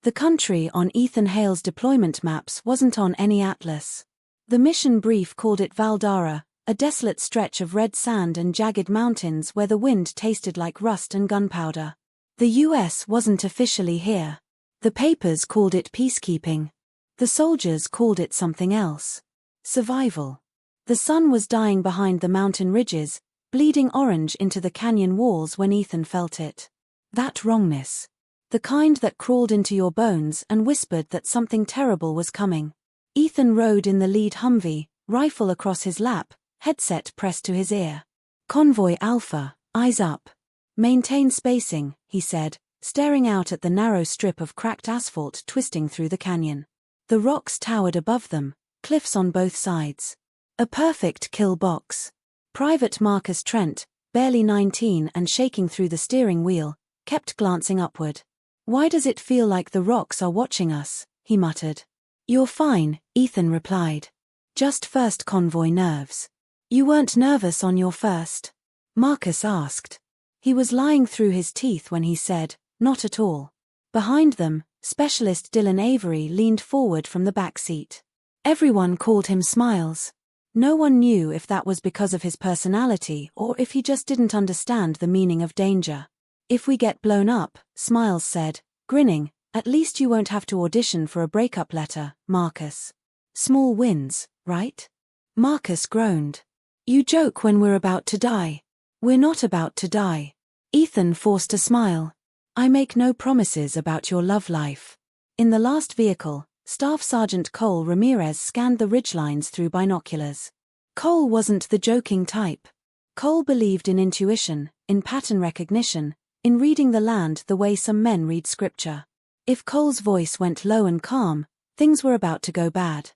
The country on Ethan Hale's deployment maps wasn't on any atlas. The mission brief called it Valdara, a desolate stretch of red sand and jagged mountains where the wind tasted like rust and gunpowder. The US wasn't officially here. The papers called it peacekeeping. The soldiers called it something else. Survival. The sun was dying behind the mountain ridges, bleeding orange into the canyon walls when Ethan felt it. That wrongness. The kind that crawled into your bones and whispered that something terrible was coming. Ethan rode in the lead Humvee, rifle across his lap, headset pressed to his ear. Convoy Alpha, eyes up. Maintain spacing, he said, staring out at the narrow strip of cracked asphalt twisting through the canyon. The rocks towered above them, cliffs on both sides. A perfect kill box. Private Marcus Trent, barely 19 and shaking through the steering wheel, kept glancing upward. "Why does it feel like the rocks are watching us?" he muttered. "You're fine," Ethan replied. "Just first convoy nerves." "You weren't nervous on your first?" Marcus asked. He was lying through his teeth when he said, "Not at all." Behind them, Specialist Dylan Avery leaned forward from the back seat. Everyone called him Smiles. No one knew if that was because of his personality or if he just didn't understand the meaning of danger. "If we get blown up," Smiles said, grinning, "at least you won't have to audition for a breakup letter, Marcus." "Small wins, right?" Marcus groaned. "You joke when we're about to die. We're not about to die." Ethan forced a smile. "I make no promises about your love life." In the last vehicle, Staff Sergeant Cole Ramirez scanned the ridgelines through binoculars. Cole wasn't the joking type. Cole believed in intuition, in pattern recognition, in reading the land the way some men read scripture. If Cole's voice went low and calm, things were about to go bad.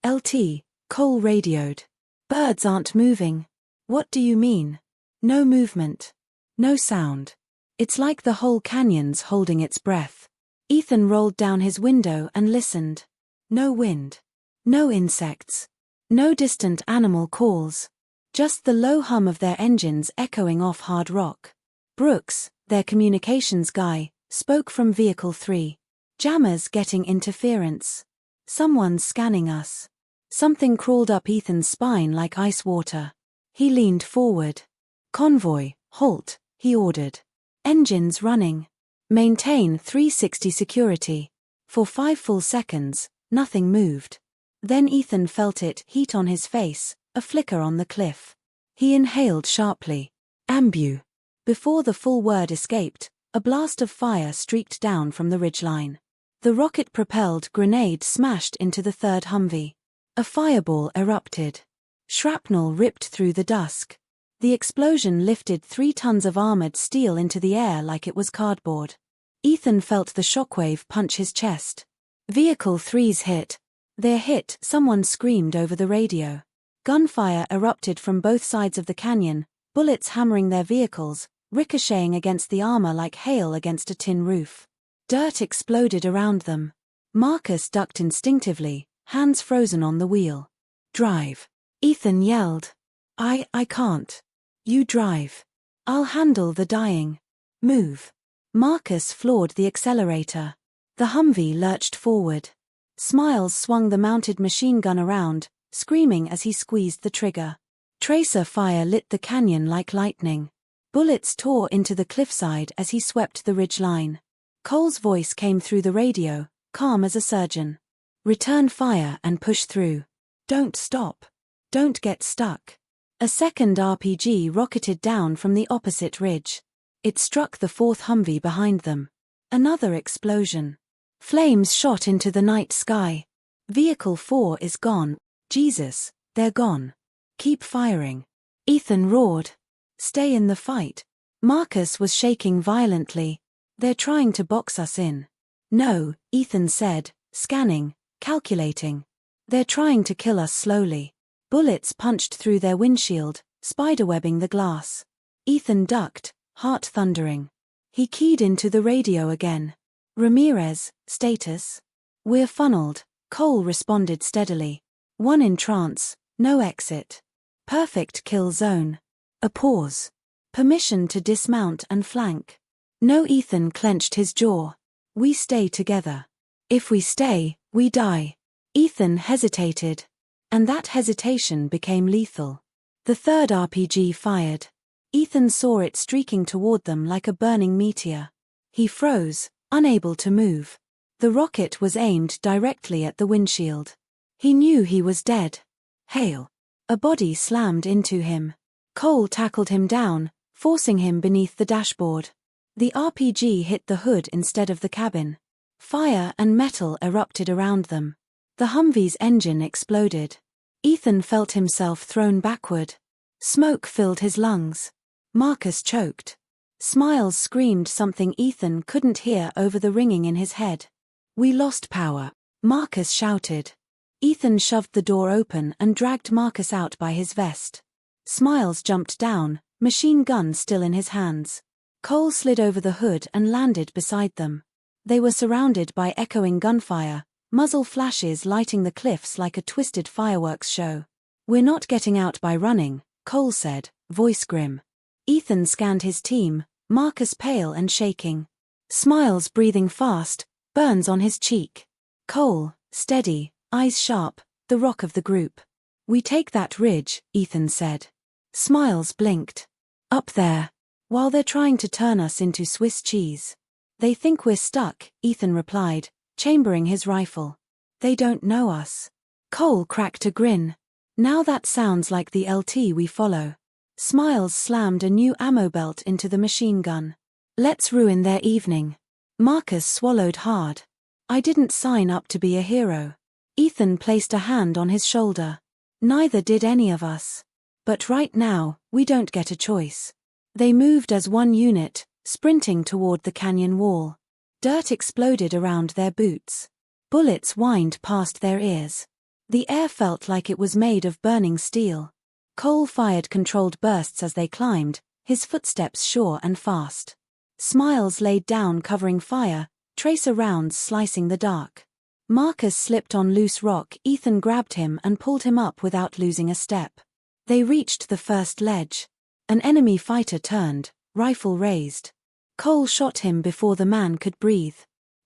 "LT," Cole radioed. "Birds aren't moving." "What do you mean?" "No movement. No sound. It's like the whole canyon's holding its breath." Ethan rolled down his window and listened. No wind. No insects. No distant animal calls. Just the low hum of their engines echoing off hard rock. Brooks, their communications guy, spoke from Vehicle 3. "Jammers getting interference. Someone's scanning us." Something crawled up Ethan's spine like ice water. He leaned forward. "Convoy, halt," he ordered. "Engines running. Maintain 360 security." For 5 full seconds, nothing moved. Then Ethan felt it heat on his face, a flicker on the cliff. He inhaled sharply. "Ambu." Before the full word escaped, a blast of fire streaked down from the ridgeline. The rocket-propelled grenade smashed into the third Humvee. A fireball erupted. Shrapnel ripped through the dusk. The explosion lifted 3 tons of armored steel into the air like it was cardboard. Ethan felt the shockwave punch his chest. Vehicle 3's hit. "They're hit," someone screamed over the radio. Gunfire erupted from both sides of the canyon, bullets hammering their vehicles, ricocheting against the armor like hail against a tin roof. Dirt exploded around them. Marcus ducked instinctively, hands frozen on the wheel. "Drive," Ethan yelled. I can't." "You drive. I'll handle the dying." "Move." Marcus floored the accelerator. The Humvee lurched forward. Smiles swung the mounted machine gun around, screaming as he squeezed the trigger. Tracer fire lit the canyon like lightning. Bullets tore into the cliffside as he swept the ridge line. Cole's voice came through the radio, calm as a surgeon. "Return fire and push through. Don't stop. Don't get stuck." A second RPG rocketed down from the opposite ridge. It struck the 4th Humvee behind them. Another explosion. Flames shot into the night sky. "Vehicle 4 is gone. Jesus, they're gone. Keep firing." Ethan roared. "Stay in the fight." Marcus was shaking violently. "They're trying to box us in." "No," Ethan said, scanning, calculating. "They're trying to kill us slowly." Bullets punched through their windshield, spiderwebbing the glass. Ethan ducked, heart thundering. He keyed into the radio again. "Ramirez, status?" "We're funneled," Cole responded steadily. "One in trance, no exit. Perfect kill zone." A pause. "Permission to dismount and flank." No, Ethan clenched his jaw. "We stay together." If we stay, we die. Ethan hesitated. And that hesitation became lethal. The third RPG fired. Ethan saw it streaking toward them like a burning meteor. He froze, unable to move. The rocket was aimed directly at the windshield. He knew he was dead. Hail! A body slammed into him. Cole tackled him down, forcing him beneath the dashboard. The RPG hit the hood instead of the cabin. Fire and metal erupted around them. The Humvee's engine exploded. Ethan felt himself thrown backward. Smoke filled his lungs. Marcus choked. Smiles screamed something Ethan couldn't hear over the ringing in his head. "We lost power," Marcus shouted. Ethan shoved the door open and dragged Marcus out by his vest. Smiles jumped down, machine gun still in his hands. Cole slid over the hood and landed beside them. They were surrounded by echoing gunfire, muzzle flashes lighting the cliffs like a twisted fireworks show. "We're not getting out by running," Cole said, voice grim. Ethan scanned his team, Marcus pale and shaking. Smiles breathing fast, burns on his cheek. Cole, steady, eyes sharp, the rock of the group. "We take that ridge," Ethan said. Smiles blinked. "Up there. While they're trying to turn us into Swiss cheese." "They think we're stuck," Ethan replied, chambering his rifle. "They don't know us." Cole cracked a grin. "Now that sounds like the LT we follow." Smiles slammed a new ammo belt into the machine gun. "Let's ruin their evening." Marcus swallowed hard. "I didn't sign up to be a hero." Ethan placed a hand on his shoulder. "Neither did any of us. But right now, we don't get a choice." They moved as one unit, sprinting toward the canyon wall. Dirt exploded around their boots. Bullets whined past their ears. The air felt like it was made of burning steel. Cole fired controlled bursts as they climbed, his footsteps sure and fast. Smiles laid down covering fire, tracer rounds slicing the dark. Marcus slipped on loose rock. Ethan grabbed him and pulled him up without losing a step. They reached the first ledge. An enemy fighter turned, rifle raised. Cole shot him before the man could breathe.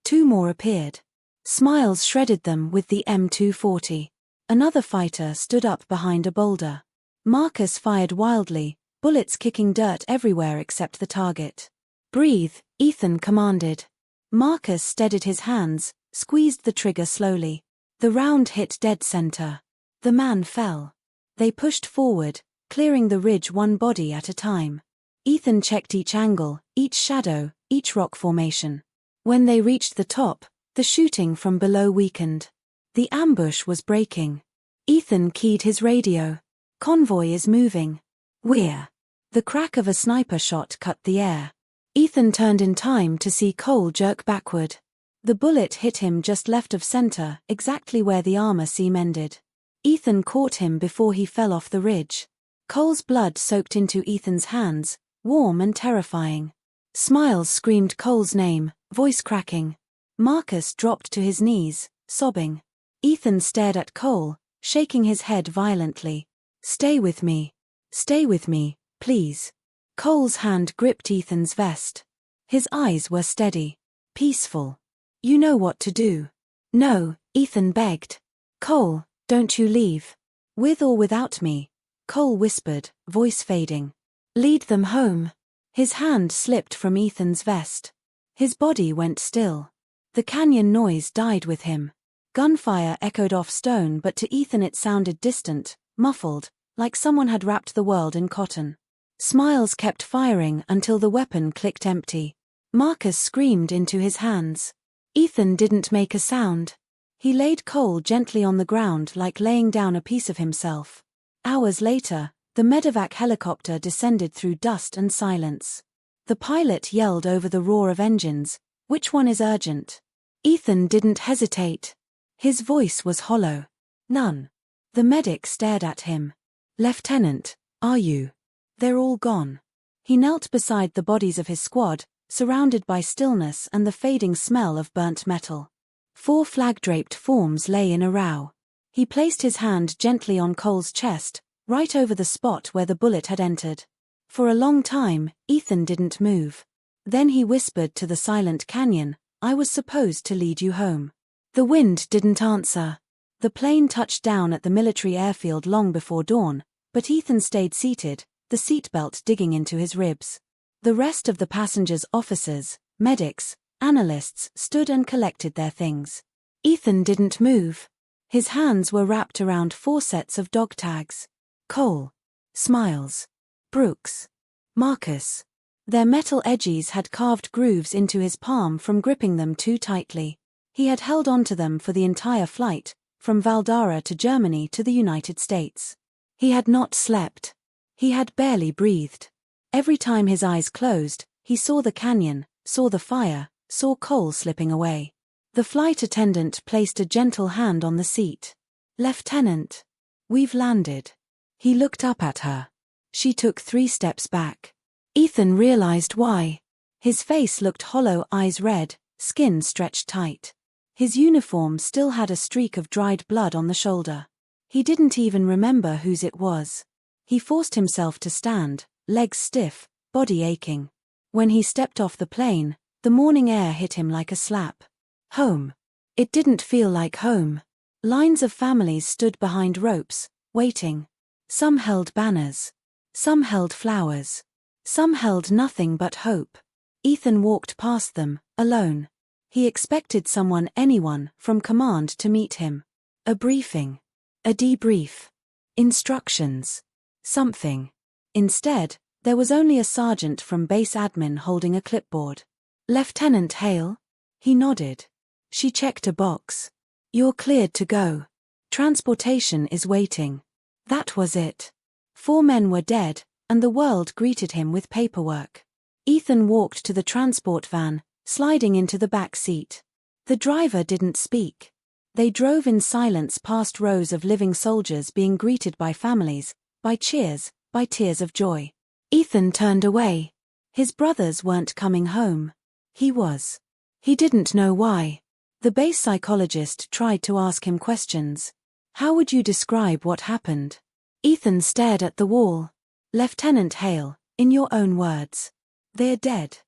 Two more appeared. Smiles shredded them with the M240. Another fighter stood up behind a boulder. Marcus fired wildly, bullets kicking dirt everywhere except the target. "Breathe," Ethan commanded. Marcus steadied his hands, squeezed the trigger slowly. The round hit dead center. The man fell. They pushed forward, clearing the ridge one body at a time. Ethan checked each angle, each shadow, each rock formation. When they reached the top, the shooting from below weakened. The ambush was breaking. Ethan keyed his radio. "Convoy is moving. We're." The crack of a sniper shot cut the air. Ethan turned in time to see Cole jerk backward. The bullet hit him just left of center, exactly where the armor seam ended. Ethan caught him before he fell off the ridge. Cole's blood soaked into Ethan's hands, warm and terrifying. Smiles screamed Cole's name, voice cracking. Marcus dropped to his knees, sobbing. Ethan stared at Cole, shaking his head violently. "Stay with me. Stay with me, please." Cole's hand gripped Ethan's vest. His eyes were steady, peaceful. "You know what to do." "No," Ethan begged. "Cole, don't you leave. With or without me," Cole whispered, voice fading. "Lead them home." His hand slipped from Ethan's vest. His body went still. The canyon noise died with him. Gunfire echoed off stone, but to Ethan it sounded distant, muffled, like someone had wrapped the world in cotton. Smiles kept firing until the weapon clicked empty. Marcus screamed into his hands. Ethan didn't make a sound. He laid Cole gently on the ground like laying down a piece of himself. Hours later, the medevac helicopter descended through dust and silence. The pilot yelled over the roar of engines, "Which one is urgent?" Ethan didn't hesitate. His voice was hollow. "None." The medic stared at him. "Lieutenant, are you?" "They're all gone." He knelt beside the bodies of his squad, surrounded by stillness and the fading smell of burnt metal. 4 flag-draped forms lay in a row. He placed his hand gently on Cole's chest, right over the spot where the bullet had entered. For a long time, Ethan didn't move. Then he whispered to the silent canyon, "I was supposed to lead you home. The wind didn't answer. The plane touched down at the military airfield long before dawn, but Ethan stayed seated, the seatbelt digging into his ribs. The rest of the passengers, officers, medics, analysts, stood and collected their things. Ethan didn't move. His hands were wrapped around 4 sets of dog tags. Cole, Smiles, Brooks, Marcus. Their metal edges had carved grooves into his palm from gripping them too tightly. He had held onto them for the entire flight, from Valdara to Germany to the United States. He had not slept. He had barely breathed. Every time his eyes closed, he saw the canyon, saw the fire, saw Cole slipping away. The flight attendant placed a gentle hand on the seat. "Lieutenant, we've landed." He looked up at her. She took 3 steps back. Ethan realized why. His face looked hollow, eyes red, skin stretched tight. His uniform still had a streak of dried blood on the shoulder. He didn't even remember whose it was. He forced himself to stand, legs stiff, body aching. When he stepped off the plane, the morning air hit him like a slap. Home. It didn't feel like home. Lines of families stood behind ropes, waiting. Some held banners. Some held flowers. Some held nothing but hope. Ethan walked past them, alone. He expected someone, anyone, from command to meet him. A briefing. A debrief. Instructions. Something. Instead, there was only a sergeant from base admin holding a clipboard. "Lieutenant Hale?" He nodded. She checked a box. "You're cleared to go. Transportation is waiting." That was it. 4 men were dead, and the world greeted him with paperwork. Ethan walked to the transport van, sliding into the back seat. The driver didn't speak. They drove in silence past rows of living soldiers being greeted by families, by cheers, by tears of joy. Ethan turned away. His brothers weren't coming home. He was. He didn't know why. The base psychologist tried to ask him questions. "How would you describe what happened?" Ethan stared at the wall. "Lieutenant Hale, in your own words." "They're dead."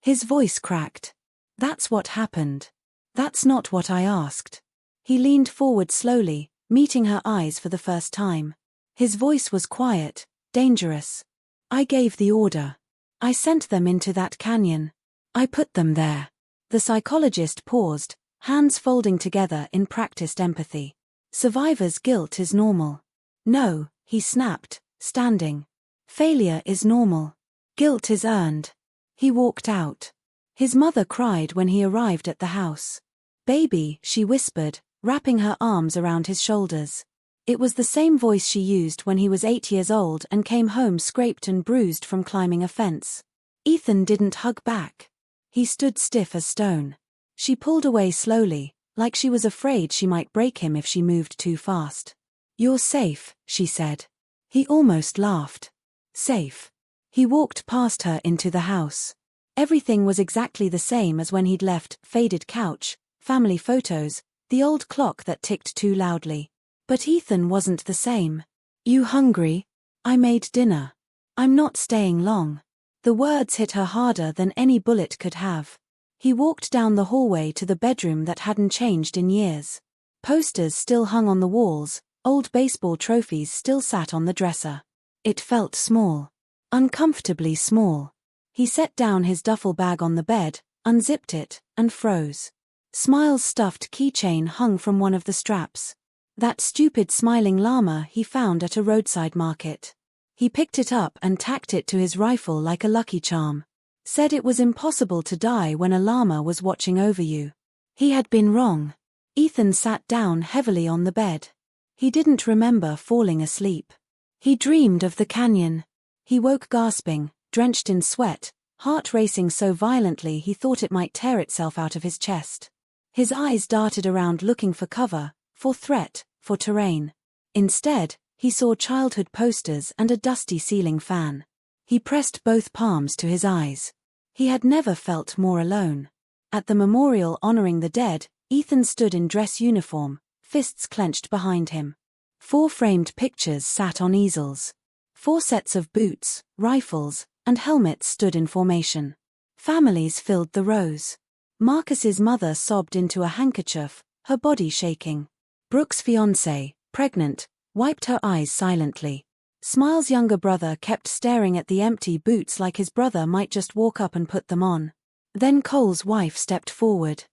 His voice cracked. "That's what happened. That's not what I asked." He leaned forward slowly, meeting her eyes for the first time. His voice was quiet, dangerous. "I gave the order. I sent them into that canyon. I put them there." The psychologist paused, hands folding together in practiced empathy. "Survivor's guilt is normal." "No," he snapped, standing. "Failure is normal. Guilt is earned." He walked out. His mother cried when he arrived at the house. "Baby," she whispered, wrapping her arms around his shoulders. It was the same voice she used when he was 8 years old and came home scraped and bruised from climbing a fence. Ethan didn't hug back. He stood stiff as stone. She pulled away slowly, like she was afraid she might break him if she moved too fast. "You're safe," she said. He almost laughed. Safe. He walked past her into the house. Everything was exactly the same as when he'd left: faded couch, family photos, the old clock that ticked too loudly. But Ethan wasn't the same. "You hungry?" "I made dinner. I'm not staying long." The words hit her harder than any bullet could have. He walked down the hallway to the bedroom that hadn't changed in years. Posters still hung on the walls, old baseball trophies still sat on the dresser. It felt small. Uncomfortably small. He set down his duffel bag on the bed, unzipped it, and froze. Smiles' stuffed keychain hung from one of the straps. That stupid smiling llama he found at a roadside market. He picked it up and tacked it to his rifle like a lucky charm. Said it was impossible to die when a llama was watching over you. He had been wrong. Ethan sat down heavily on the bed. He didn't remember falling asleep. He dreamed of the canyon. He woke gasping, drenched in sweat, heart racing so violently he thought it might tear itself out of his chest. His eyes darted around looking for cover, for threat, for terrain. Instead, he saw childhood posters and a dusty ceiling fan. He pressed both palms to his eyes. He had never felt more alone. At the memorial honoring the dead, Ethan stood in dress uniform, fists clenched behind him. 4 framed pictures sat on easels. 4 sets of boots, rifles, and helmets stood in formation. Families filled the rows. Marcus's mother sobbed into a handkerchief, her body shaking. Brooke's fiancé, pregnant, wiped her eyes silently. Smile's younger brother kept staring at the empty boots like his brother might just walk up and put them on. Then Cole's wife stepped forward.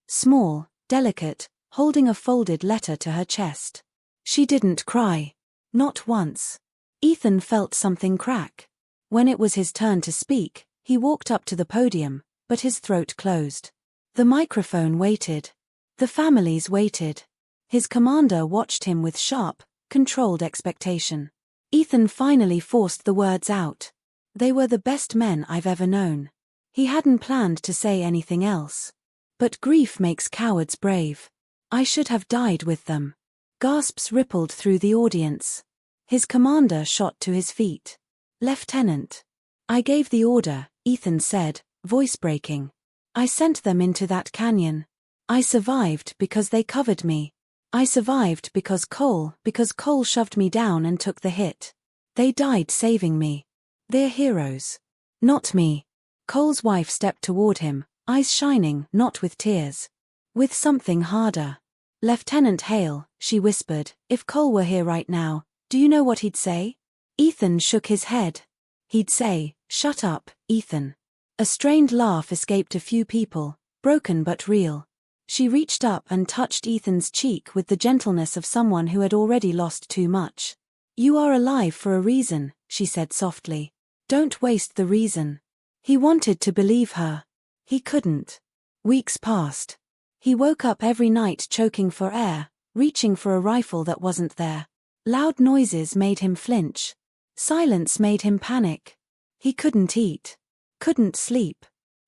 Small, delicate, holding a folded letter to her chest. She didn't cry. Not once. Ethan felt something crack. When it was his turn to speak, he walked up to the podium, but his throat closed. The microphone waited. The families waited. His commander watched him with sharp, controlled expectation. Ethan finally forced the words out. They were the best men I've ever known. He hadn't planned to say anything else. But grief makes cowards brave. I should have died with them. Gasps rippled through the audience. His commander shot to his feet. Lieutenant. I gave the order, Ethan said, voice breaking. I sent them into that canyon. I survived because they covered me. I survived because Cole shoved me down and took the hit. They died saving me. They're heroes. Not me. Cole's wife stepped toward him, eyes shining, not with tears. With something harder. Lieutenant Hale, she whispered, if Cole were here right now, do you know what he'd say? Ethan shook his head. He'd say, shut up, Ethan. A strained laugh escaped a few people, broken but real. She reached up and touched Ethan's cheek with the gentleness of someone who had already lost too much. You are alive for a reason, she said softly. Don't waste the reason. He wanted to believe her. He couldn't. Weeks passed. He woke up every night choking for air, reaching for a rifle that wasn't there. Loud noises made him flinch. Silence made him panic. He couldn't eat. Couldn't sleep.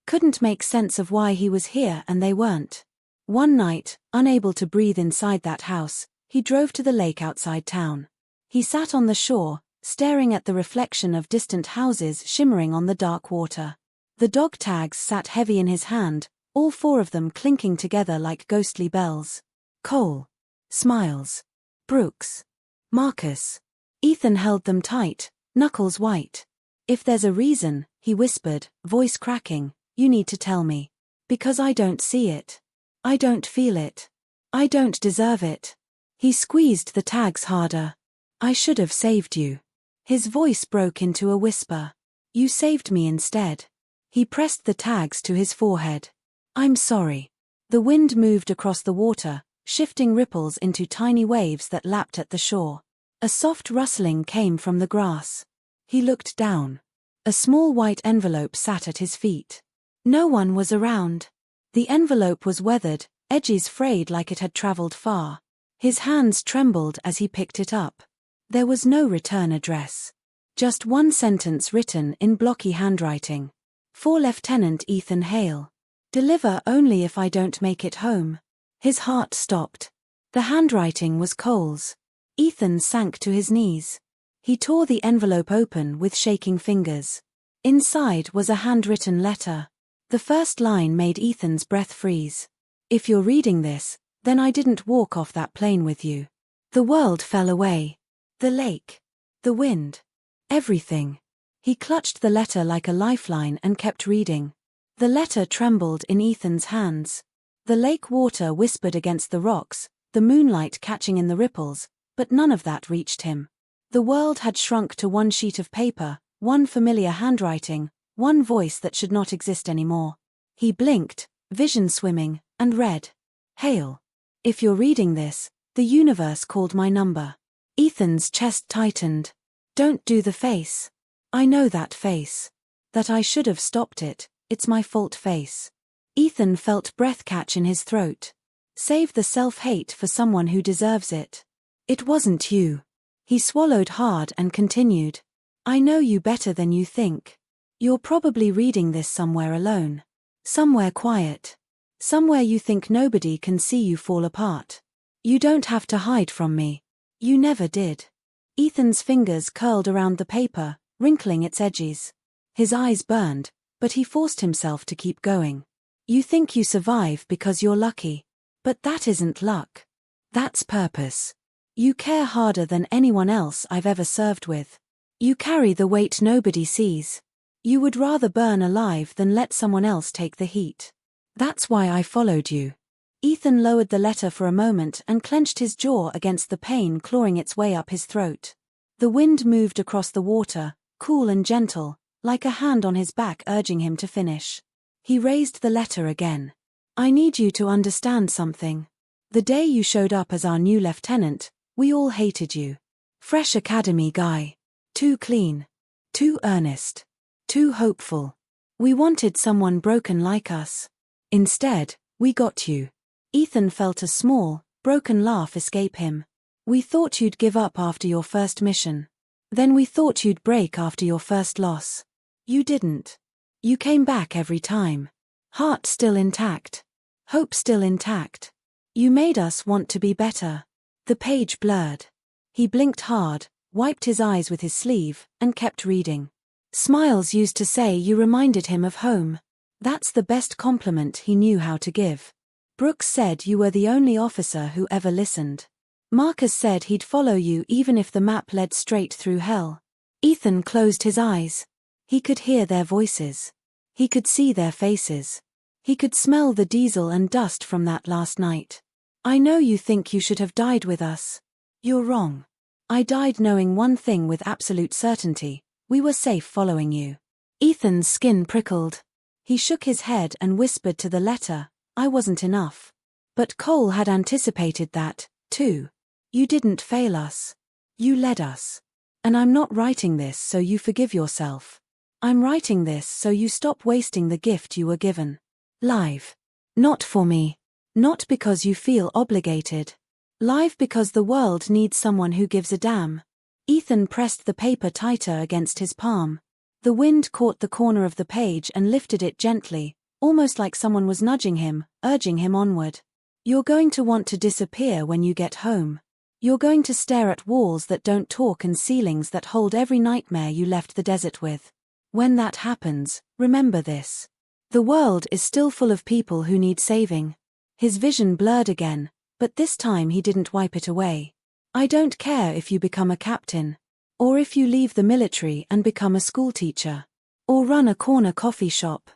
Couldn't make sense of why he was here and they weren't. One night, unable to breathe inside that house, he drove to the lake outside town. He sat on the shore, staring at the reflection of distant houses shimmering on the dark water. The dog tags sat heavy in his hand, all four of them clinking together like ghostly bells. Cole. Smiles. Brooks. Marcus. Ethan held them tight, knuckles white. If there's a reason, he whispered, voice cracking, you need to tell me. Because I don't see it. I don't feel it. I don't deserve it. He squeezed the tags harder. I should have saved you. His voice broke into a whisper. You saved me instead. He pressed the tags to his forehead. I'm sorry. The wind moved across the water, shifting ripples into tiny waves that lapped at the shore. A soft rustling came from the grass. He looked down. A small white envelope sat at his feet. No one was around. The envelope was weathered, edges frayed like it had traveled far. His hands trembled as he picked it up. There was no return address. Just one sentence written in blocky handwriting. For Lieutenant Ethan Hale. Deliver only if I don't make it home. His heart stopped. The handwriting was Cole's. Ethan sank to his knees. He tore the envelope open with shaking fingers. Inside was a handwritten letter. The first line made Ethan's breath freeze. If you're reading this, then I didn't walk off that plane with you. The world fell away. The lake. The wind. Everything. He clutched the letter like a lifeline and kept reading. The letter trembled in Ethan's hands. The lake water whispered against the rocks, the moonlight catching in the ripples, but none of that reached him. The world had shrunk to one sheet of paper, one familiar handwriting, one voice that should not exist anymore. He blinked, vision swimming, and read. Hale. If you're reading this, the universe called my number. Ethan's chest tightened. Don't do the face. I know that face. That I should have stopped it, it's my fault face. Ethan felt breath catch in his throat. Save the self-hate for someone who deserves it. It wasn't you. He swallowed hard and continued. I know you better than you think. You're probably reading this somewhere alone. Somewhere quiet. Somewhere you think nobody can see you fall apart. You don't have to hide from me. You never did. Ethan's fingers curled around the paper, wrinkling its edges. His eyes burned, but he forced himself to keep going. You think you survive because you're lucky. But that isn't luck. That's purpose. You care harder than anyone else I've ever served with. You carry the weight nobody sees. You would rather burn alive than let someone else take the heat. That's why I followed you. Ethan lowered the letter for a moment and clenched his jaw against the pain clawing its way up his throat. The wind moved across the water, cool and gentle, like a hand on his back urging him to finish. He raised the letter again. I need you to understand something. The day you showed up as our new lieutenant, we all hated you. Fresh academy guy. Too clean. Too earnest. Too hopeful. We wanted someone broken like us. Instead, we got you. Ethan felt a small, broken laugh escape him. We thought you'd give up after your first mission. Then we thought you'd break after your first loss. You didn't. You came back every time. Heart still intact. Hope still intact. You made us want to be better. The page blurred. He blinked hard, wiped his eyes with his sleeve, and kept reading. Smiles used to say you reminded him of home. That's the best compliment he knew how to give. Brooks said you were the only officer who ever listened. Marcus said he'd follow you even if the map led straight through hell. Ethan closed his eyes. He could hear their voices. He could see their faces. He could smell the diesel and dust from that last night. I know you think you should have died with us. You're wrong. I died knowing one thing with absolute certainty. We were safe following you. Ethan's skin prickled. He shook his head and whispered to the letter, I wasn't enough. But Cole had anticipated that, too. You didn't fail us. You led us. And I'm not writing this so you forgive yourself. I'm writing this so you stop wasting the gift you were given. Live. Not for me. Not because you feel obligated. Live because the world needs someone who gives a damn. Ethan pressed the paper tighter against his palm. The wind caught the corner of the page and lifted it gently, almost like someone was nudging him, urging him onward. You're going to want to disappear when you get home. You're going to stare at walls that don't talk and ceilings that hold every nightmare you left the desert with. When that happens, remember this. The world is still full of people who need saving. His vision blurred again, but this time he didn't wipe it away. I don't care if you become a captain. Or if you leave the military and become a schoolteacher. Or run a corner coffee shop.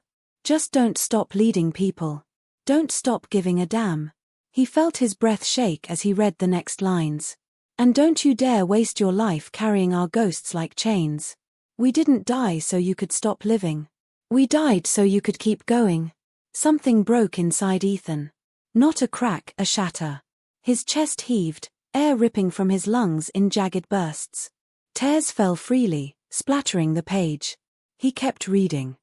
Just don't stop leading people. Don't stop giving a damn. He felt his breath shake as he read the next lines. And don't you dare waste your life carrying our ghosts like chains. We didn't die so you could stop living. We died so you could keep going. Something broke inside Ethan. Not a crack, a shatter. His chest heaved, air ripping from his lungs in jagged bursts. Tears fell freely, splattering the page. He kept reading.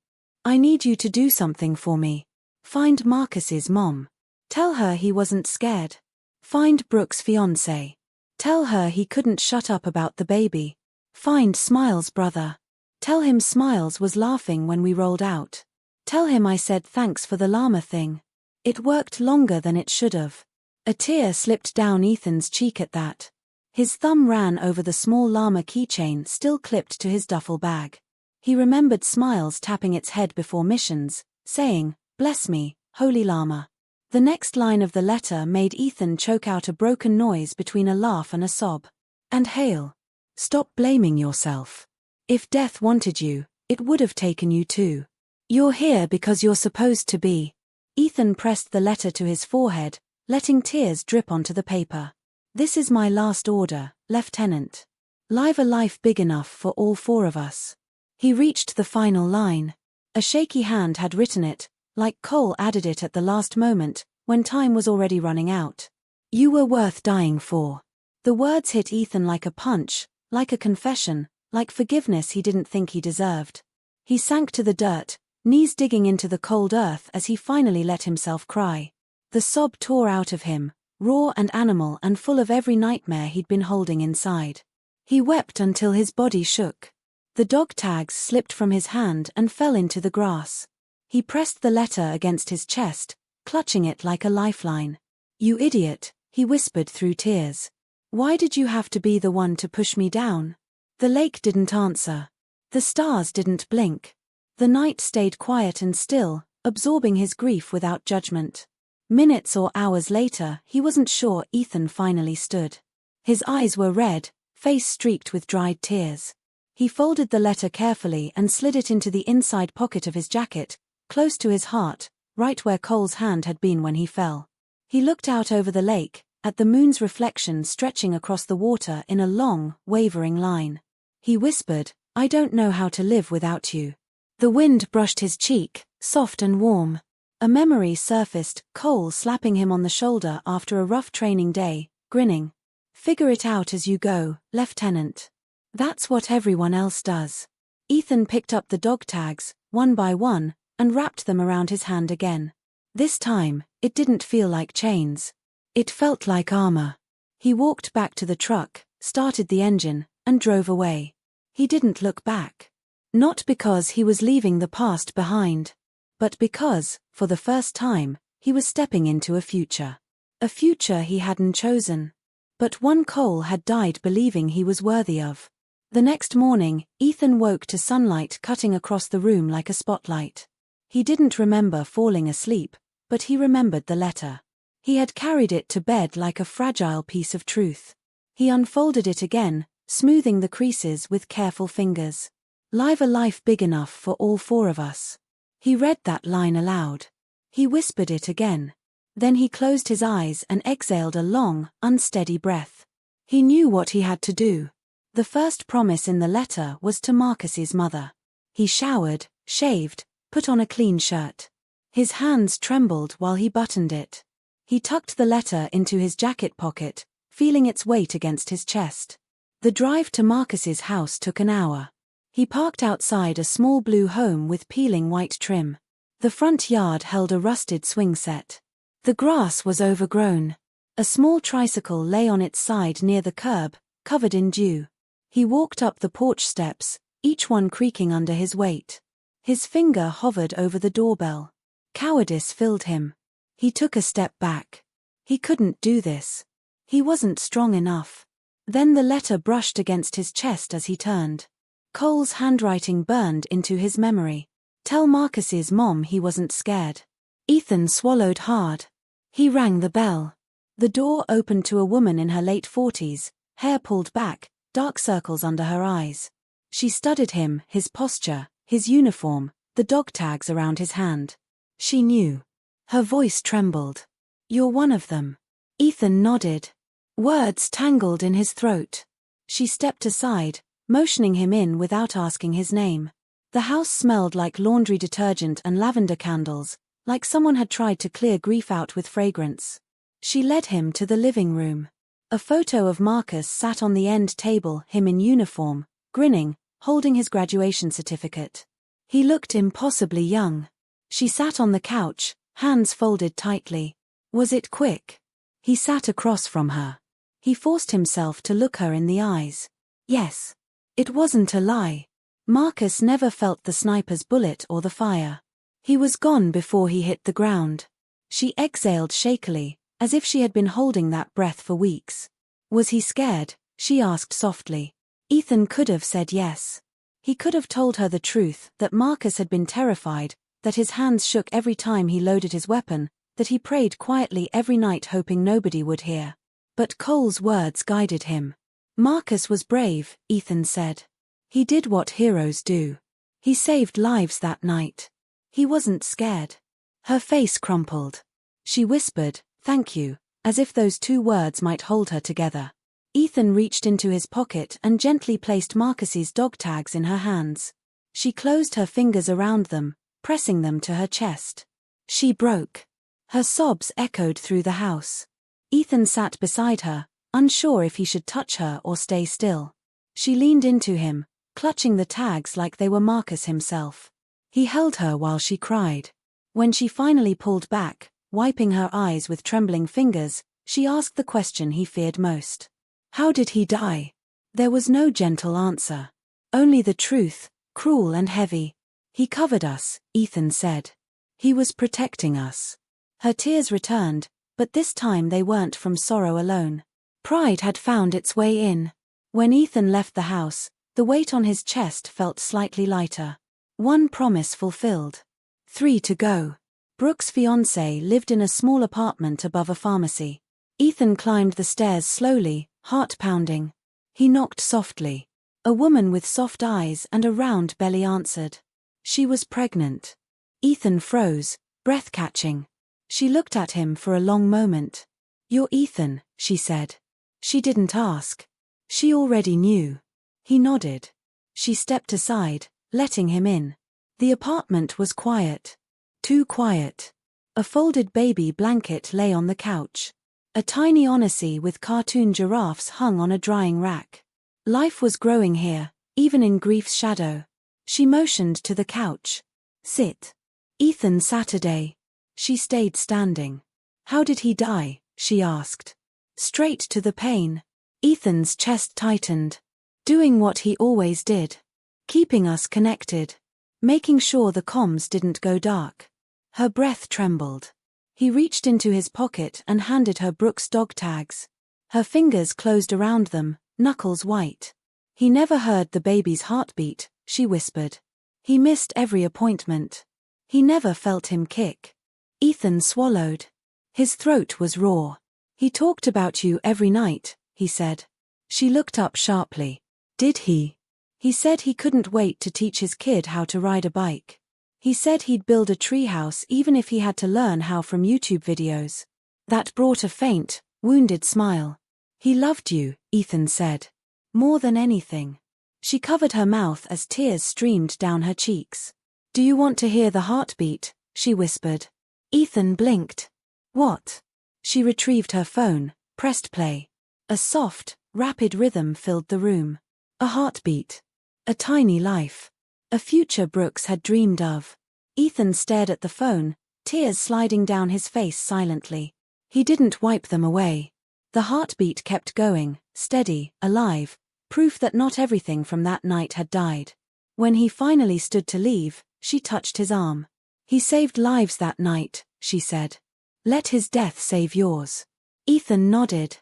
I need you to do something for me. Find Marcus's mom. Tell her he wasn't scared. Find Brooks' fiancée. Tell her he couldn't shut up about the baby. Find Smiles' brother. Tell him Smiles was laughing when we rolled out. Tell him I said thanks for the llama thing. It worked longer than it should have. A tear slipped down Ethan's cheek at that. His thumb ran over the small llama keychain still clipped to his duffel bag. He remembered Smiles tapping its head before missions, saying, Bless me, holy llama. The next line of the letter made Ethan choke out a broken noise between a laugh and a sob. And Hale. Stop blaming yourself. If death wanted you, it would have taken you too. You're here because you're supposed to be. Ethan pressed the letter to his forehead, letting tears drip onto the paper. This is my last order, Lieutenant. Live a life big enough for all four of us. He reached the final line. A shaky hand had written it, like Cole added it at the last moment, when time was already running out. You were worth dying for. The words hit Ethan like a punch, like a confession, like forgiveness he didn't think he deserved. He sank to the dirt, knees digging into the cold earth as he finally let himself cry. The sob tore out of him, raw and animal and full of every nightmare he'd been holding inside. He wept until his body shook. The dog tags slipped from his hand and fell into the grass. He pressed the letter against his chest, clutching it like a lifeline. You idiot, he whispered through tears. Why did you have to be the one to push me down? The lake didn't answer. The stars didn't blink. The night stayed quiet and still, absorbing his grief without judgment. Minutes or hours later, he wasn't sure. Ethan finally stood. His eyes were red, face streaked with dried tears. He folded the letter carefully and slid it into the inside pocket of his jacket, close to his heart, right where Cole's hand had been when he fell. He looked out over the lake, at the moon's reflection stretching across the water in a long, wavering line. He whispered, "I don't know how to live without you." The wind brushed his cheek, soft and warm. A memory surfaced, Cole slapping him on the shoulder after a rough training day, grinning. "Figure it out as you go, Lieutenant. That's what everyone else does." Ethan picked up the dog tags, one by one, and wrapped them around his hand again. This time, it didn't feel like chains. It felt like armor. He walked back to the truck, started the engine, and drove away. He didn't look back. Not because he was leaving the past behind, but because, for the first time, he was stepping into a future. A future he hadn't chosen, but one Cole had died believing he was worthy of. The next morning, Ethan woke to sunlight cutting across the room like a spotlight. He didn't remember falling asleep, but he remembered the letter. He had carried it to bed like a fragile piece of truth. He unfolded it again, smoothing the creases with careful fingers. "Live a life big enough for all four of us." He read that line aloud. He whispered it again. Then he closed his eyes and exhaled a long, unsteady breath. He knew what he had to do. The first promise in the letter was to Marcus's mother. He showered, shaved, put on a clean shirt. His hands trembled while he buttoned it. He tucked the letter into his jacket pocket, feeling its weight against his chest. The drive to Marcus's house took an hour. He parked outside a small blue home with peeling white trim. The front yard held a rusted swing set. The grass was overgrown. A small tricycle lay on its side near the curb, covered in dew. He walked up the porch steps, each one creaking under his weight. His finger hovered over the doorbell. Cowardice filled him. He took a step back. He couldn't do this. He wasn't strong enough. Then the letter brushed against his chest as he turned. Cole's handwriting burned into his memory. "Tell Marcus's mom he wasn't scared." Ethan swallowed hard. He rang the bell. The door opened to a woman in her late 40s, hair pulled back, dark circles under her eyes. She studied him, his posture, his uniform, the dog tags around his hand. She knew. Her voice trembled. "You're one of them." Ethan nodded. Words tangled in his throat. She stepped aside, motioning him in without asking his name. The house smelled like laundry detergent and lavender candles, like someone had tried to clear grief out with fragrance. She led him to the living room. A photo of Marcus sat on the end table, him in uniform, grinning, holding his graduation certificate. He looked impossibly young. She sat on the couch, hands folded tightly. Was it quick? He sat across from her. He forced himself to look her in the eyes. Yes. It wasn't a lie. Marcus never felt the sniper's bullet or the fire. He was gone before he hit the ground. She exhaled shakily, as if she had been holding that breath for weeks. Was he scared? She asked softly. Ethan could have said yes. He could have told her the truth, that Marcus had been terrified, that his hands shook every time he loaded his weapon, that he prayed quietly every night hoping nobody would hear. But Cole's words guided him. Marcus was brave, Ethan said. He did what heroes do. He saved lives that night. He wasn't scared. Her face crumpled. She whispered, "Thank you," as if those two words might hold her together. Ethan reached into his pocket and gently placed Marcus's dog tags in her hands. She closed her fingers around them, pressing them to her chest. She broke. Her sobs echoed through the house. Ethan sat beside her, unsure if he should touch her or stay still. She leaned into him, clutching the tags like they were Marcus himself. He held her while she cried. When she finally pulled back, wiping her eyes with trembling fingers, she asked the question he feared most. How did he die? There was no gentle answer. Only the truth, cruel and heavy. He covered us, Ethan said. He was protecting us. Her tears returned, but this time they weren't from sorrow alone. Pride had found its way in. When Ethan left the house, the weight on his chest felt slightly lighter. One promise fulfilled. 3 to go. Brooke's fiancé lived in a small apartment above a pharmacy. Ethan climbed the stairs slowly, heart pounding. He knocked softly. A woman with soft eyes and a round belly answered. She was pregnant. Ethan froze, breath catching. She looked at him for a long moment. "You're Ethan," she said. She didn't ask. She already knew. He nodded. She stepped aside, letting him in. The apartment was quiet. Too quiet. A folded baby blanket lay on the couch. A tiny Odyssey with cartoon giraffes hung on a drying rack. Life was growing here, even in grief's shadow. She motioned to the couch. "Sit." Ethan Saturday. She stayed standing. "How did he die?" she asked. Straight to the pain. Ethan's chest tightened. "Doing what he always did. Keeping us connected. Making sure the comms didn't go dark." Her breath trembled. He reached into his pocket and handed her Brooks dog tags. Her fingers closed around them, knuckles white. "He never heard the baby's heartbeat," she whispered. "He missed every appointment. He never felt him kick." Ethan swallowed. His throat was raw. "He talked about you every night," he said. She looked up sharply. "Did he?" "He said he couldn't wait to teach his kid how to ride a bike. He said he'd build a treehouse even if he had to learn how from YouTube videos." That brought a faint, wounded smile. "He loved you," Ethan said. "More than anything." She covered her mouth as tears streamed down her cheeks. "Do you want to hear the heartbeat?" she whispered. Ethan blinked. "What?" She retrieved her phone, pressed play. A soft, rapid rhythm filled the room. A heartbeat. A tiny life. A future Brooks had dreamed of. Ethan stared at the phone, tears sliding down his face silently. He didn't wipe them away. The heartbeat kept going, steady, alive, proof that not everything from that night had died. When he finally stood to leave, she touched his arm. "He saved lives that night," she said. "Let his death save yours." Ethan nodded.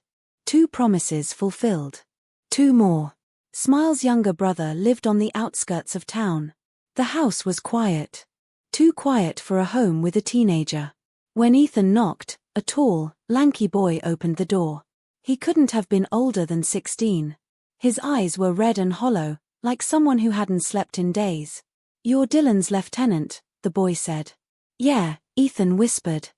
2 promises fulfilled. 2 more. Smile's younger brother lived on the outskirts of town. The house was quiet. Too quiet for a home with a teenager. When Ethan knocked, a tall, lanky boy opened the door. He couldn't have been older than 16. His eyes were red and hollow, like someone who hadn't slept in days. "You're Dylan's lieutenant," the boy said. "Yeah," Ethan whispered.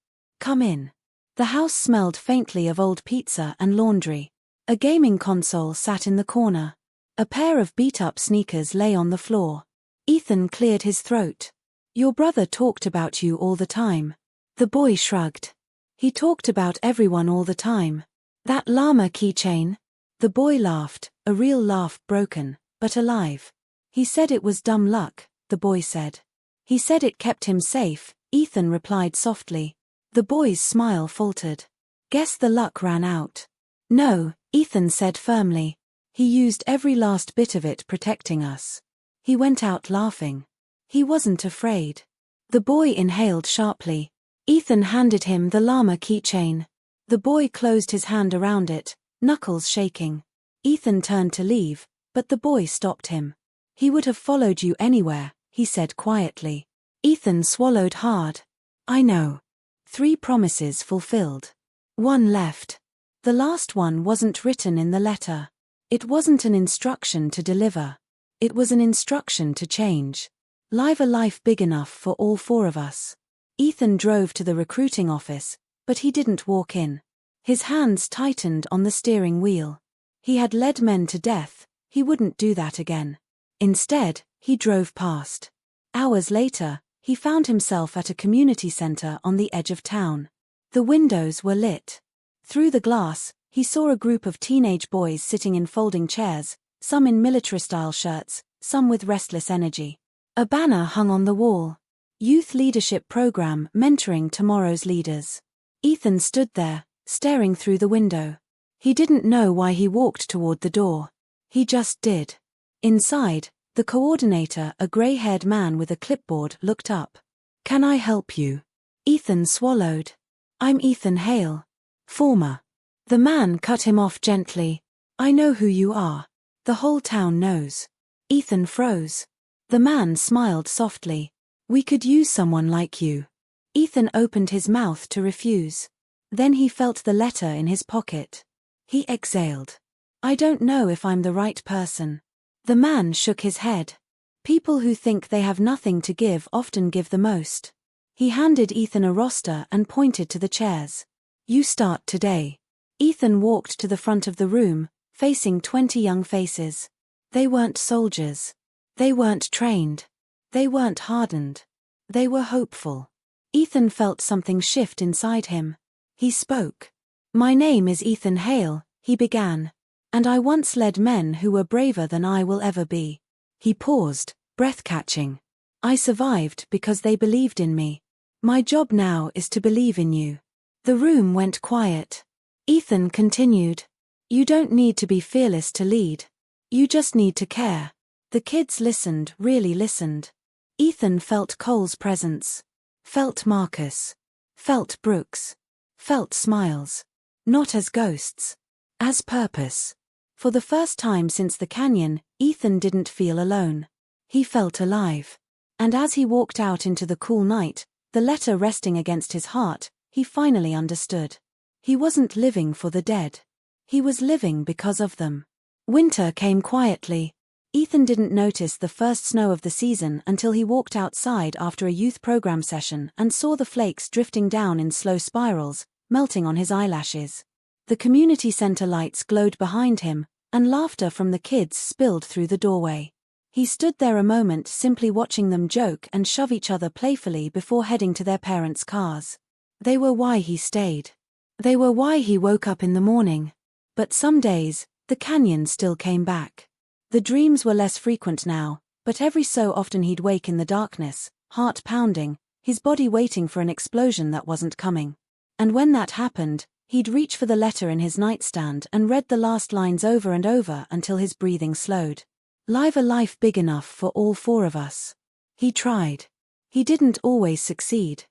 "Come in." The house smelled faintly of old pizza and laundry. A gaming console sat in the corner. A pair of beat-up sneakers lay on the floor. Ethan cleared his throat. "Your brother talked about you all the time." The boy shrugged. "He talked about everyone all the time." "That llama keychain?" The boy laughed, a real laugh, broken, but alive. "He said it was dumb luck," the boy said. "He said it kept him safe," Ethan replied softly. The boy's smile faltered. "Guess the luck ran out." "No," Ethan said firmly. "He used every last bit of it protecting us." He went out laughing. He wasn't afraid. The boy inhaled sharply. Ethan handed him the llama keychain. The boy closed his hand around it, knuckles shaking. Ethan turned to leave, but the boy stopped him. "He would have followed you anywhere," he said quietly. Ethan swallowed hard. "I know." 3 promises fulfilled. 1 left. The last one wasn't written in the letter. It wasn't an instruction to deliver. It was an instruction to change. Live a life big enough for all 4 of us. Ethan drove to the recruiting office, but he didn't walk in. His hands tightened on the steering wheel. He had led men to death, he wouldn't do that again. Instead, he drove past. Hours later, he found himself at a community center on the edge of town. The windows were lit. Through the glass, he saw a group of teenage boys sitting in folding chairs, some in military-style shirts, some with restless energy. A banner hung on the wall. Youth Leadership Program Mentoring Tomorrow's Leaders. Ethan stood there, staring through the window. He didn't know why he walked toward the door. He just did. Inside, the coordinator, a gray-haired man with a clipboard, looked up. "Can I help you?" Ethan swallowed. "I'm Ethan Hale. Former." The man cut him off gently. "I know who you are. The whole town knows." Ethan froze. The man smiled softly. "We could use someone like you." Ethan opened his mouth to refuse. Then he felt the letter in his pocket. He exhaled. "I don't know if I'm the right person." The man shook his head. "People who think they have nothing to give often give the most." He handed Ethan a roster and pointed to the chairs. You start today. Ethan walked to the front of the room, facing 20 young faces. They weren't soldiers. They weren't trained. They weren't hardened. They were hopeful. Ethan felt something shift inside him. He spoke. My name is Ethan Hale, he began. And I once led men who were braver than I will ever be. He paused, breath-catching. I survived because they believed in me. My job now is to believe in you. The room went quiet. Ethan continued. You don't need to be fearless to lead. You just need to care. The kids listened, really listened. Ethan felt Cole's presence. Felt Marcus. Felt Brooks. Felt smiles. Not as ghosts. As purpose. For the first time since the canyon, Ethan didn't feel alone. He felt alive. And as he walked out into the cool night, the letter resting against his heart, he finally understood. He wasn't living for the dead. He was living because of them. Winter came quietly. Ethan didn't notice the first snow of the season until he walked outside after a youth program session and saw the flakes drifting down in slow spirals, melting on his eyelashes. The community center lights glowed behind him, and laughter from the kids spilled through the doorway. He stood there a moment simply watching them joke and shove each other playfully before heading to their parents' cars. They were why he stayed. They were why he woke up in the morning. But some days, the canyon still came back. The dreams were less frequent now, but every so often he'd wake in the darkness, heart pounding, his body waiting for an explosion that wasn't coming. And when that happened, he'd reach for the letter in his nightstand and read the last lines over and over until his breathing slowed. Live a life big enough for all four of us. He tried. He didn't always succeed.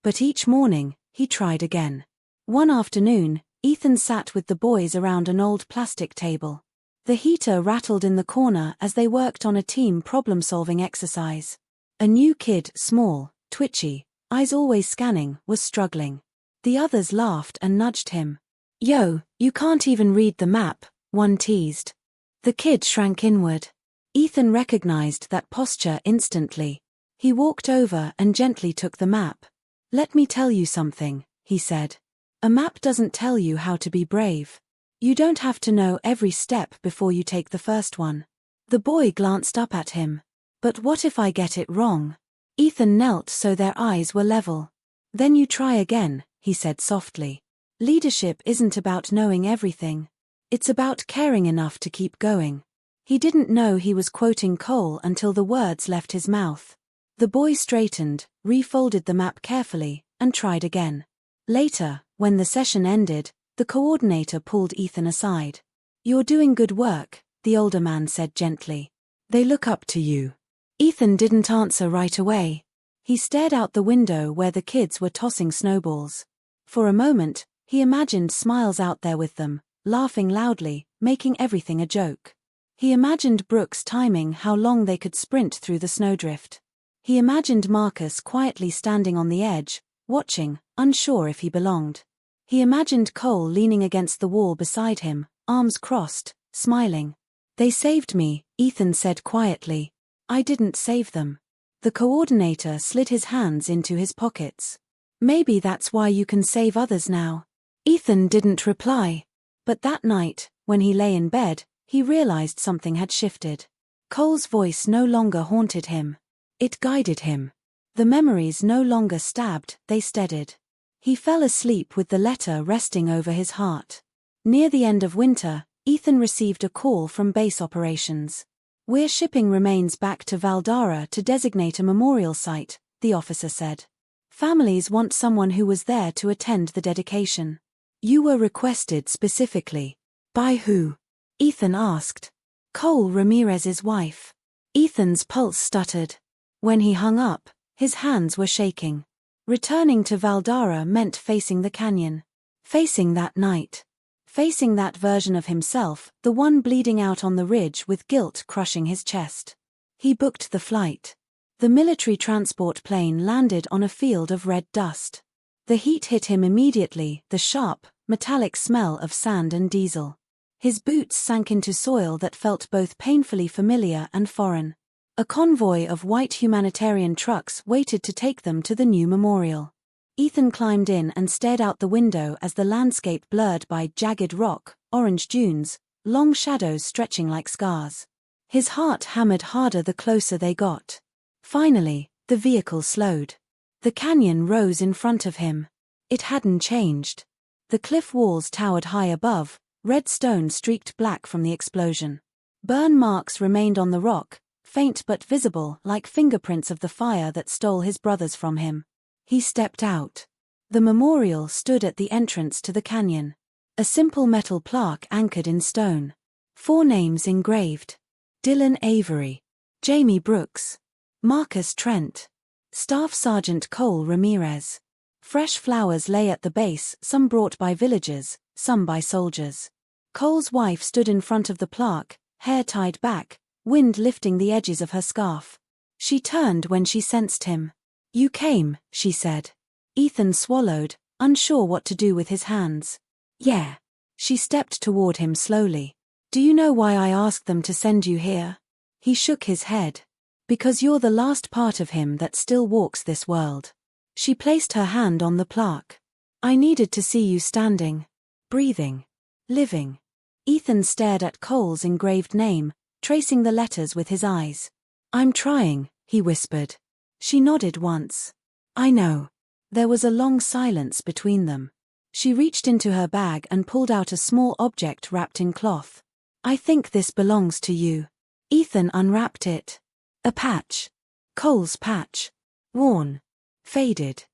But each morning, he tried again. One afternoon, Ethan sat with the boys around an old plastic table. The heater rattled in the corner as they worked on a team problem-solving exercise. A new kid, small, twitchy, eyes always scanning, was struggling. The others laughed and nudged him. Yo, you can't even read the map, one teased. The kid shrank inward. Ethan recognized that posture instantly. He walked over and gently took the map. Let me tell you something, he said. A map doesn't tell you how to be brave. You don't have to know every step before you take the first one. The boy glanced up at him. But what if I get it wrong? Ethan knelt so their eyes were level. Then you try again, he said softly. Leadership isn't about knowing everything. It's about caring enough to keep going. He didn't know he was quoting Cole until the words left his mouth. The boy straightened, refolded the map carefully, and tried again. Later, when the session ended, the coordinator pulled Ethan aside. You're doing good work, the older man said gently. They look up to you. Ethan didn't answer right away. He stared out the window where the kids were tossing snowballs. For a moment, he imagined Smiles out there with them, laughing loudly, making everything a joke. He imagined Brooks timing how long they could sprint through the snowdrift. He imagined Marcus quietly standing on the edge, watching, unsure if he belonged. He imagined Cole leaning against the wall beside him, arms crossed, smiling. They saved me, Ethan said quietly. I didn't save them. The coordinator slid his hands into his pockets. Maybe that's why you can save others now. Ethan didn't reply. But that night, when he lay in bed, he realized something had shifted. Cole's voice no longer haunted him. It guided him. The memories no longer stabbed, they steadied. He fell asleep with the letter resting over his heart. Near the end of winter, Ethan received a call from base operations. We're shipping remains back to Valdara to designate a memorial site, the officer said. Families want someone who was there to attend the dedication. You were requested specifically. By who? Ethan asked. Cole Ramirez's wife. Ethan's pulse stuttered. When he hung up, his hands were shaking. Returning to Valdara meant facing the canyon. Facing that night. Facing that version of himself, the one bleeding out on the ridge with guilt crushing his chest. He booked the flight. The military transport plane landed on a field of red dust. The heat hit him immediately, the sharp, metallic smell of sand and diesel. His boots sank into soil that felt both painfully familiar and foreign. A convoy of white humanitarian trucks waited to take them to the new memorial. Ethan climbed in and stared out the window as the landscape blurred by jagged rock, orange dunes, long shadows stretching like scars. His heart hammered harder the closer they got. Finally, the vehicle slowed. The canyon rose in front of him. It hadn't changed. The cliff walls towered high above, red stone streaked black from the explosion. Burn marks remained on the rock, faint but visible like fingerprints of the fire that stole his brothers from him. He stepped out. The memorial stood at the entrance to the canyon. A simple metal plaque anchored in stone. 4 names engraved. Dylan Avery. Jamie Brooks. Marcus Trent. Staff Sergeant Cole Ramirez. Fresh flowers lay at the base, some brought by villagers, some by soldiers. Cole's wife stood in front of the plaque, hair tied back, wind lifting the edges of her scarf. She turned when she sensed him. "You came," she said. Ethan swallowed, unsure what to do with his hands. "Yeah." She stepped toward him slowly. "Do you know why I asked them to send you here?" He shook his head. "Because you're the last part of him that still walks this world." She placed her hand on the plaque. "I needed to see you standing, breathing, living." Ethan stared at Cole's engraved name, tracing the letters with his eyes. "I'm trying," he whispered. She nodded once. "I know." There was a long silence between them. She reached into her bag and pulled out a small object wrapped in cloth. "I think this belongs to you." Ethan unwrapped it. A patch. Cole's patch. Worn. Faded.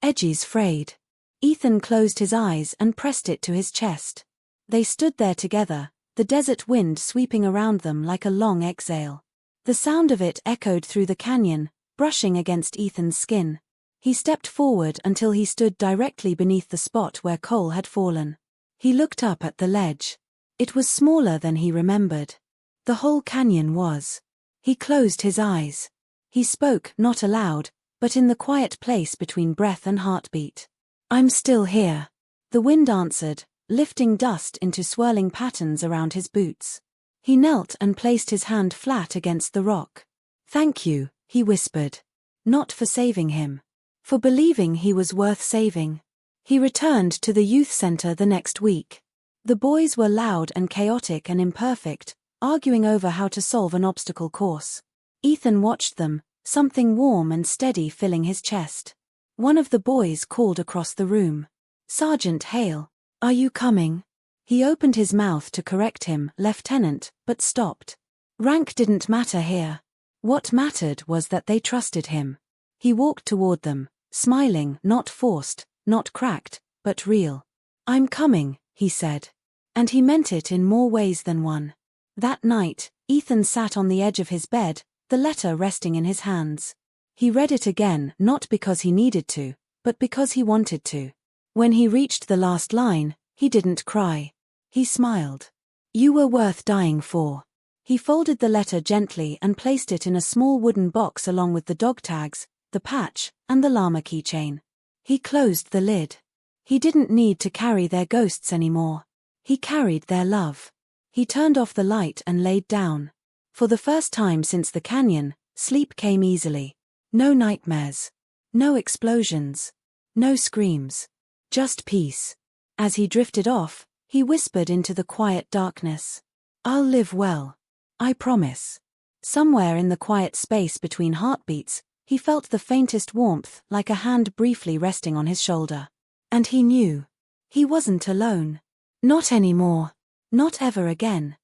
Edges frayed. Ethan closed his eyes and pressed it to his chest. They stood there together, the desert wind sweeping around them like a long exhale. The sound of it echoed through the canyon, brushing against Ethan's skin. He stepped forward until he stood directly beneath the spot where Cole had fallen. He looked up at the ledge. It was smaller than he remembered. The whole canyon was. He closed his eyes. He spoke, not aloud, but in the quiet place between breath and heartbeat. "I'm still here." The wind answered, lifting dust into swirling patterns around his boots. He knelt and placed his hand flat against the rock. "Thank you," he whispered. Not for saving him. For believing he was worth saving. He returned to the youth center the next week. The boys were loud and chaotic and imperfect, arguing over how to solve an obstacle course. Ethan watched them, something warm and steady filling his chest. One of the boys called across the room. "Sergeant Hale, are you coming?" He opened his mouth to correct him, "Lieutenant," but stopped. Rank didn't matter here. What mattered was that they trusted him. He walked toward them, smiling, not forced, not cracked, but real. "I'm coming," he said. And he meant it in more ways than one. That night, Ethan sat on the edge of his bed, the letter resting in his hands. He read it again, not because he needed to, but because he wanted to. When he reached the last line, he didn't cry. He smiled. "You were worth dying for." He folded the letter gently and placed it in a small wooden box along with the dog tags, the patch, and the llama keychain. He closed the lid. He didn't need to carry their ghosts anymore. He carried their love. He turned off the light and laid down. For the first time since the canyon, sleep came easily. No nightmares. No explosions. No screams. Just peace. As he drifted off, he whispered into the quiet darkness. "I'll live well. I promise." Somewhere in the quiet space between heartbeats, he felt the faintest warmth, like a hand briefly resting on his shoulder. And he knew. He wasn't alone. Not anymore. Not ever again.